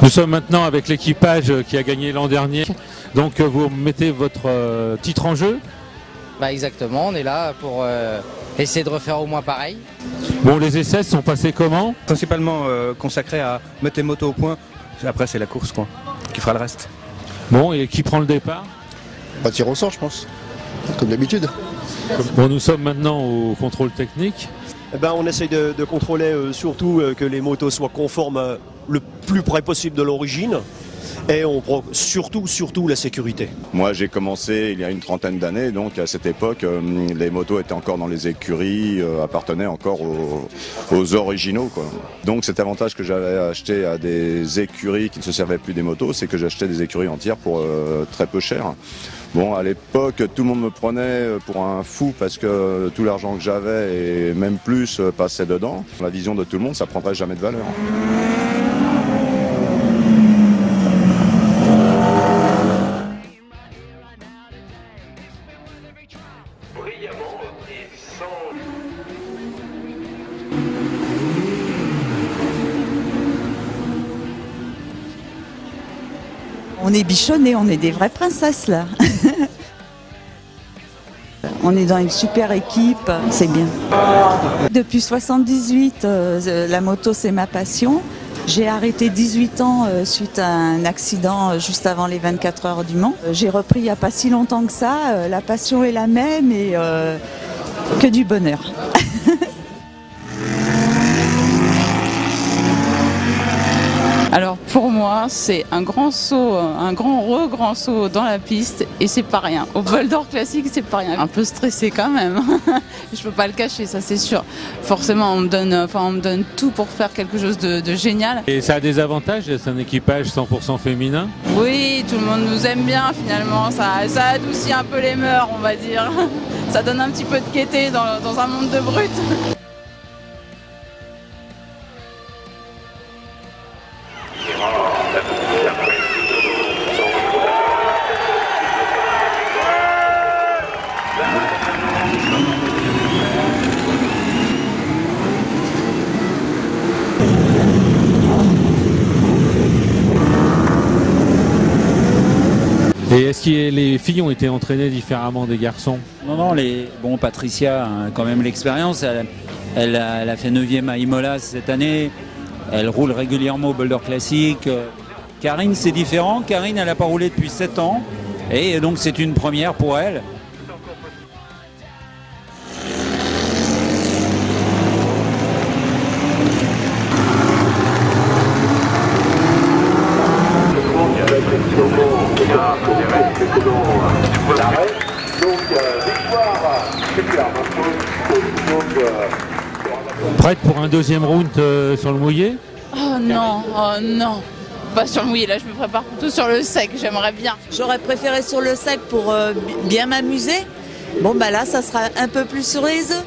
Nous sommes maintenant avec l'équipage qui a gagné l'an dernier. Donc vous mettez votre titre en jeu. Bah exactement, on est là pour essayer de refaire au moins pareil. Bon, les essais sont passés comment? Principalement consacré à mettre les motos au point. Après c'est la course quoi, qui fera le reste. Bon, et qui prend le départ? Pas tir au sort, je pense, comme d'habitude. Bon, nous sommes maintenant au contrôle technique. Eh ben, on essaye de contrôler surtout que les motos soient conformes le plus près possible de l'origine. Et on prend surtout la sécurité. Moi j'ai commencé il y a une trentaine d'années, donc à cette époque les motos étaient encore dans les écuries, appartenaient encore aux originaux, quoi. Donc cet avantage que j'avais acheté à des écuries qui ne se servaient plus des motos, c'est que j'achetais des écuries entières pour très peu cher. Bon, à l'époque, tout le monde me prenait pour un fou parce que tout l'argent que j'avais et même plus passait dedans. La vision de tout le monde, ça prendrait jamais de valeur. On est bichonnés, on est des vraies princesses là. On est dans une super équipe, c'est bien. Depuis 78, la moto c'est ma passion. J'ai arrêté 18 ans suite à un accident juste avant les 24 heures du Mans. J'ai repris il n'y a pas si longtemps que ça. La passion est la même et que du bonheur. Alors pour moi, c'est un grand saut, un grand saut dans la piste et c'est pas rien. Au bol d'or classique, c'est pas rien. Un peu stressé quand même. Je peux pas le cacher, ça c'est sûr. Forcément, on me donne tout pour faire quelque chose de génial. Et ça a des avantages, c'est un équipage 100% féminin. Oui, tout le monde nous aime bien finalement. Ça adoucit un peu les mœurs, on va dire. Ça donne un petit peu de gaieté dans un monde de brutes. Et est-ce que les filles ont été entraînées différemment des garçons? Non, bon, Patricia a quand même l'expérience. Elle a fait 9e à Imola cette année. Elle roule régulièrement au boulder classique. Karine, c'est différent. Karine, elle n'a pas roulé depuis 7 ans. Et donc, c'est une première pour elle. Prête pour un deuxième round sur le mouillé? Oh non, pas sur le mouillé, là je me prépare plutôt sur le sec, j'aimerais bien. J'aurais préféré sur le sec pour bien m'amuser. Bon bah là ça sera un peu plus sur les œufs.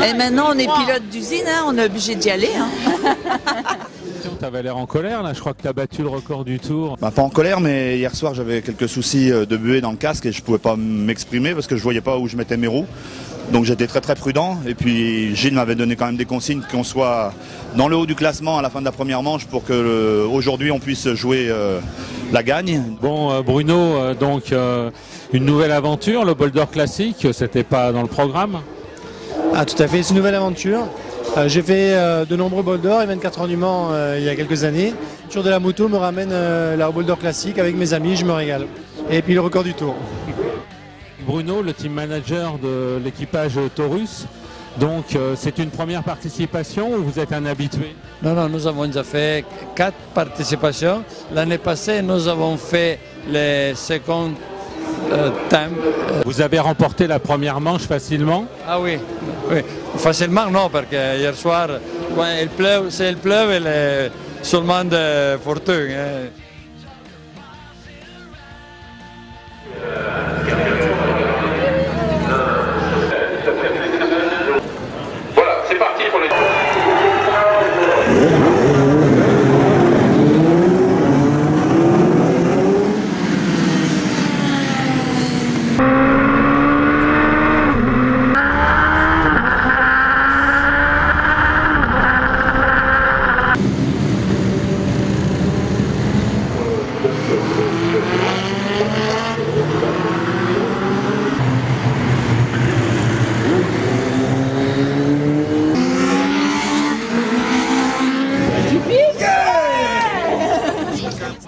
Et maintenant on est pilote d'usine, hein, on est obligé d'y aller. Hein. Tu avais l'air en colère là, je crois que tu as battu le record du tour. Bah, pas en colère, mais hier soir j'avais quelques soucis de buée dans le casque et je pouvais pas m'exprimer parce que je voyais pas où je mettais mes roues. Donc j'étais très prudent et puis Gilles m'avait donné quand même des consignes qu'on soit dans le haut du classement à la fin de la première manche pour que aujourd'hui on puisse jouer la gagne. Bon Bruno, donc une nouvelle aventure, le boulder classique, c'était pas dans le programme? Ah tout à fait, c'est une nouvelle aventure. J'ai fait de nombreux boulders et 24 heures du Mans il y a quelques années. Le tour de la moto me ramène là au boulder classique avec mes amis, je me régale. Et puis le record du tour. Bruno, le team manager de l'équipage Taurus, donc c'est une première participation ou vous êtes un habitué? Non, nous avons déjà fait 4 participations. L'année passée, nous avons fait les second time. Vous avez remporté la première manche facilement? Ah oui. Facilement non, parce que hier soir, quand il pleut, c'est il pleut, il est seulement de fortune.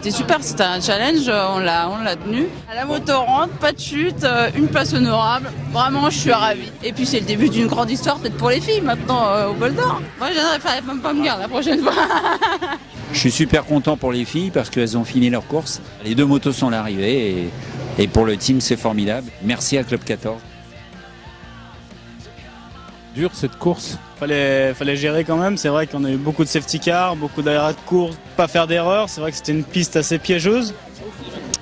C'était super, c'était un challenge, on l'a tenu. La moto rentre, pas de chute, une place honorable. Vraiment, je suis ravie. Et puis c'est le début d'une grande histoire, peut-être pour les filles maintenant au Bol d'Or. Moi, j'aimerais faire même pas me garder la prochaine fois. Je suis super content pour les filles parce qu'elles ont fini leur course. Les 2 motos sont l'arrivée et pour le team, c'est formidable. Merci à Club 14. Dure cette course. Fallait gérer quand même, c'est vrai qu'on a eu beaucoup de safety cars, beaucoup d'arrêts de course, pas faire d'erreur, c'est vrai que c'était une piste assez piégeuse.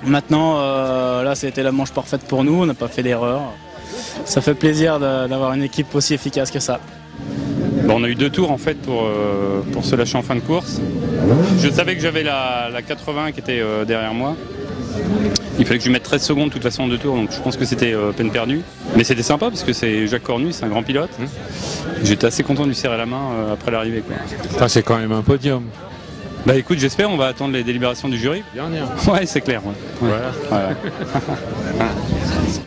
Maintenant, là, c'était la manche parfaite pour nous, on n'a pas fait d'erreur. Ça fait plaisir d'avoir une équipe aussi efficace que ça. Bon, on a eu 2 tours en fait pour se lâcher en fin de course. Je savais que j'avais la 80 qui était derrière moi. Il fallait que je lui mette 13 secondes de toute façon en 2 tours, donc je pense que c'était peine perdue. Mais c'était sympa parce que c'est Jacques Cornu, c'est un grand pilote. J'étais assez content de lui serrer la main après l'arrivée. C'est quand même un podium. Bah écoute, j'espère, on va attendre les délibérations du jury. Dernière. Ouais, c'est clair. Ouais. Voilà.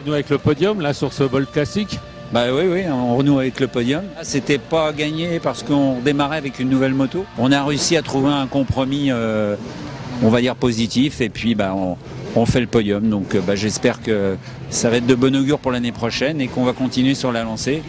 Nous avec le podium là sur ce Bol classique. Bah oui, on renoue avec le podium. C'était pas gagné parce qu'on démarrait avec une nouvelle moto. On a réussi à trouver un compromis, on va dire positif, et puis on fait le podium. Donc j'espère que ça va être de bon augure pour l'année prochaine et qu'on va continuer sur la lancée.